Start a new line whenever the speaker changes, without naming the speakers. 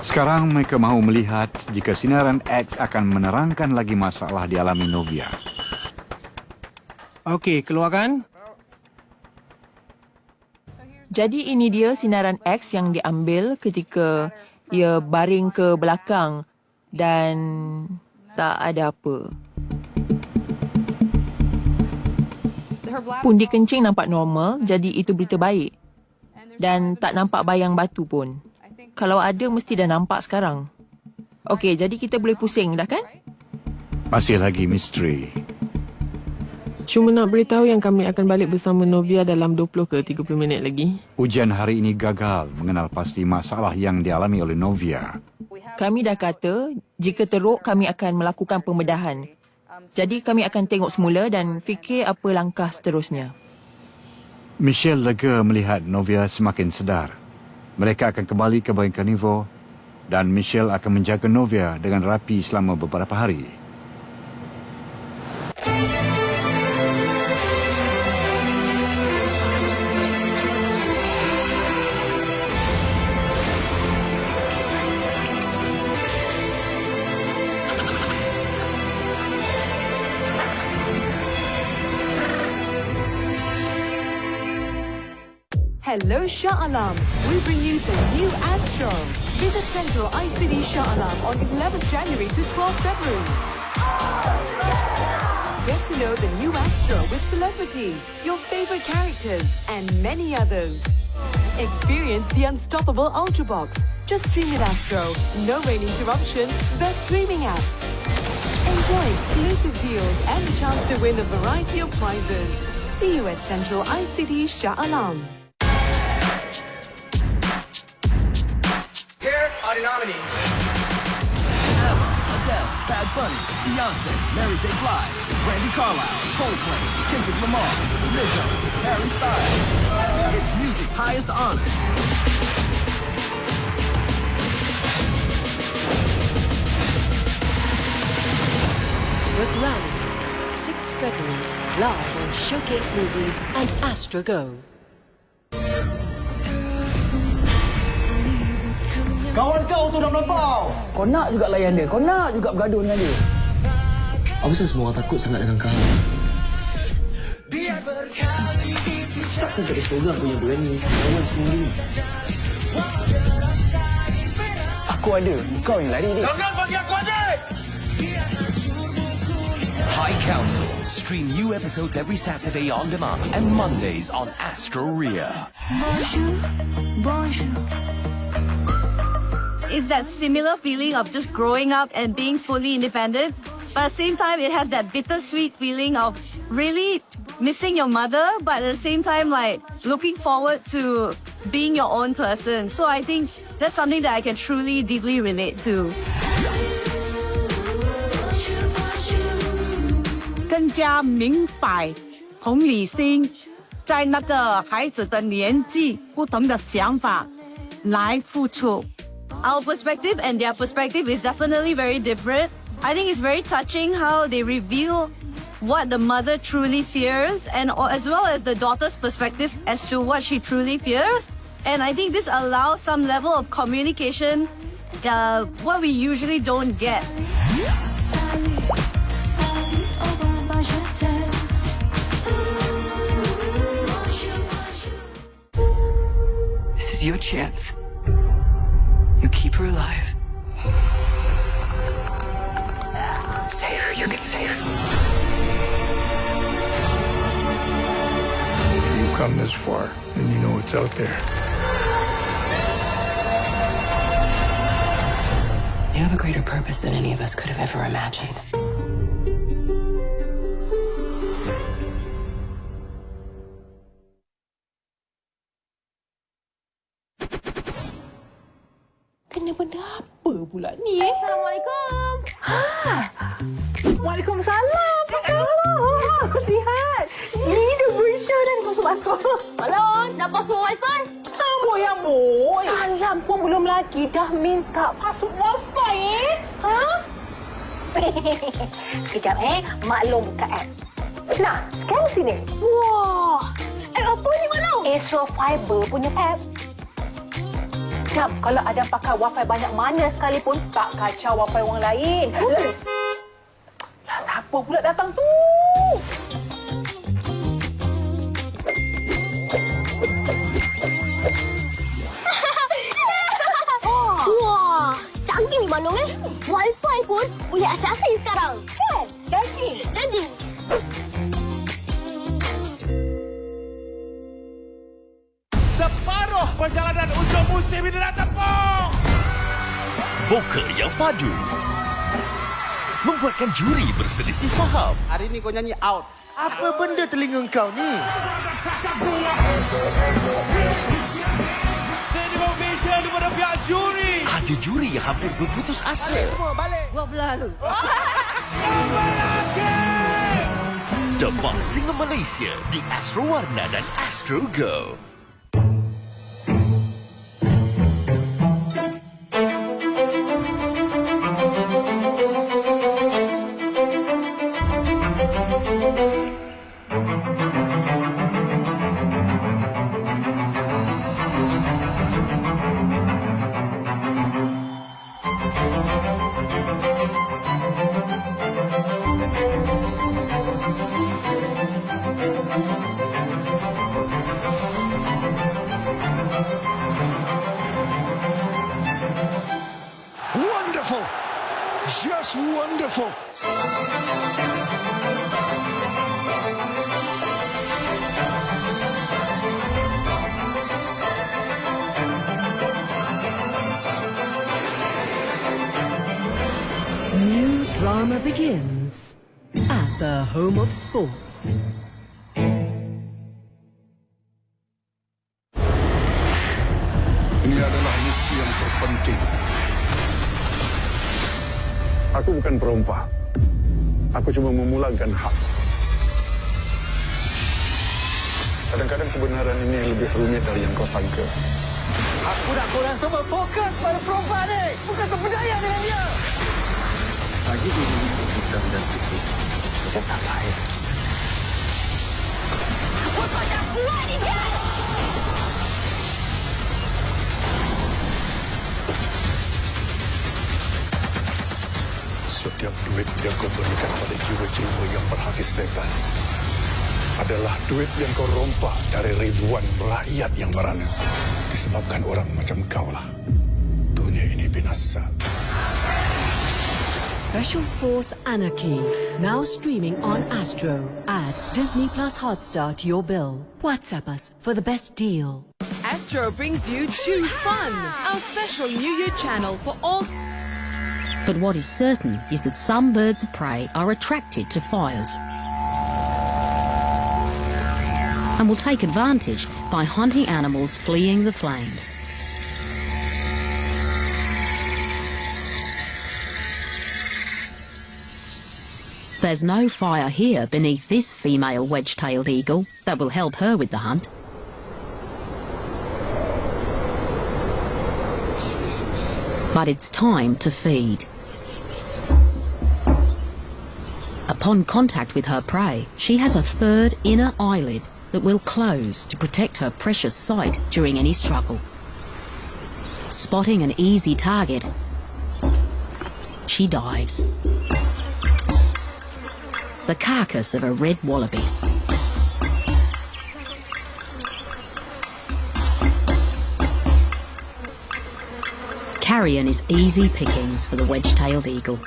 Sekarang mereka mahu melihat jika sinaran X akan menerangkan lagi masalah dialami Novia.
Okey, keluarkan.
Jadi ini dia sinaran X yang diambil ketika ia baring ke belakang dan tak ada apa. Pundi kencing nampak normal, jadi itu berita baik. Dan tak nampak bayang batu pun. Kalau ada, mesti dah nampak sekarang. Okey, jadi kita boleh pusing dah kan?
Masih lagi misteri.
Cuma nak beritahu yang kami akan balik bersama Novia dalam 20 ke 30 minit lagi.
Ujian hari ini gagal mengenal pasti masalah yang dialami oleh Novia.
Kami dah kata, jika teruk kami akan melakukan pembedahan. Jadi kami akan tengok semula dan fikir apa langkah seterusnya.
Michelle lega melihat Novia semakin sedar. Mereka akan kembali ke baring karnivor dan Michelle akan menjaga Novia dengan rapi selama beberapa hari.
Hello Shah Alam. We bring you the new Astro. Visit Central ICT Shah Alam on 11th January to 12th February. Get to know the new Astro with celebrities, your favorite characters, and many others. Experience the unstoppable Ultrabox. Just stream with Astro. No rain interruption. Best streaming apps. Enjoy exclusive deals and the chance to win a variety of prizes. See you at Central ICT Shah Alam.
Are the nominees? Emma, Adele, Bad Bunny, Beyonce, Mary J. Blige, Brandy Carlisle, Coldplay, Kendrick Lamar, Lizzo, Harry Styles. It's music's highest honor.
With Rallies, 6th February, live on Showcase Movies and Astro Go.
Kawan kau tu dah melampau. Kau nak juga layan dia. Kau nak juga bergaduh dengan dia.
Apa sebab semua orang takut sangat dengan kau? Takkan tak ada seorang pun yang berani lawan semua ini.
Aku ada. Kau yang lari ni.
Jangan bagi aku ada!
High Council. Stream new episodes every Saturday on demand and Mondays on Astro Ria.
Bonjour, bonjour. It's that similar feeling of just growing up and being fully independent, but at the same time, it has that bittersweet feeling of really missing your mother, but at the same time, like looking forward to being your own person. So I think that's something that I can truly, deeply relate to.
更加明白同理心，在那个孩子的年纪不同的想法来付出。
Our perspective and their perspective is definitely very different. I think it's very touching how they reveal what the mother truly fears and as well as the daughter's perspective as to what she truly fears. And I think this allows some level of communication, what we usually don't get.
This is your chance. You keep her alive. Save her, you can save her.
If you've come this far, then you know what's out there.
You have a greater purpose than any of us could have ever imagined.
Kena benda apa pula ni
Assalamualaikum.
Waalaikumsalam. Sihat. Ni dah bersya dan masuk masuk.
Alah, dah password wifi.
Amboi, amboi. Salam pun belum lagi dah minta password wifi Ha? Sekejap maklum buka app. Nah, sekarang sini. Wah.
Apa ni maklum?
Astro Fiber punya app. Sedap kalau Adam pakai wifi banyak mana sekalipun, tak kacau wifi orang lain. Lah, siapa pula datang tu?
Wah, canggih ni balong Wi-Fi pun boleh asing-asing sekarang. Kan? Janji.
Separuh perjalanan ujung musim ini dah tepung.
Vokal yang padu membuatkan juri berselisih faham.
Hari ni kau nyanyi out. Apa benda telinga kau ni?
Motivation daripada pihak juri.
Ada juri yang hampir berputus asa.
Balik.
Gua belah lu.
Demam singa Malaysia di Astro Warna dan Astro Go.
Wonderful! Just wonderful!
New drama begins at the home of sports.
Ini adalah misi yang terpenting. Aku bukan perompak. Aku cuma memulangkan hak. Kadang-kadang kebenaran ini lebih rumit dari yang kau sangka.
Aku nak korang semua fokus pada perempuan ni. Bukan terpedaya dengan dia.
Pagi ini hitam dan putih macam tak lain.
Apa tak buat ni sekarang?
Setiap duit yang kau berikan pada jiwa-jiwa yang berhati setan adalah duit yang kau rompak dari ribuan rakyat yang merana. Disebabkan orang macam kau lah. Dunia ini binasa.
Special Force Anarchy, now streaming on Astro. Add Disney Plus Hotstar to your bill. WhatsApp us for the best deal.
Astro brings you Too Fun, our special New Year channel for all.
But what is certain is that some birds of prey are attracted to fires and will take advantage by hunting animals fleeing the flames. There's no fire here beneath this female wedge-tailed eagle that will help her with the hunt. But it's time to feed. Upon contact with her prey, she has a third inner eyelid that will close to protect her precious sight during any struggle. Spotting an easy target, she dives. The carcass of a red wallaby. Carrion is easy pickings for the wedge-tailed eagle.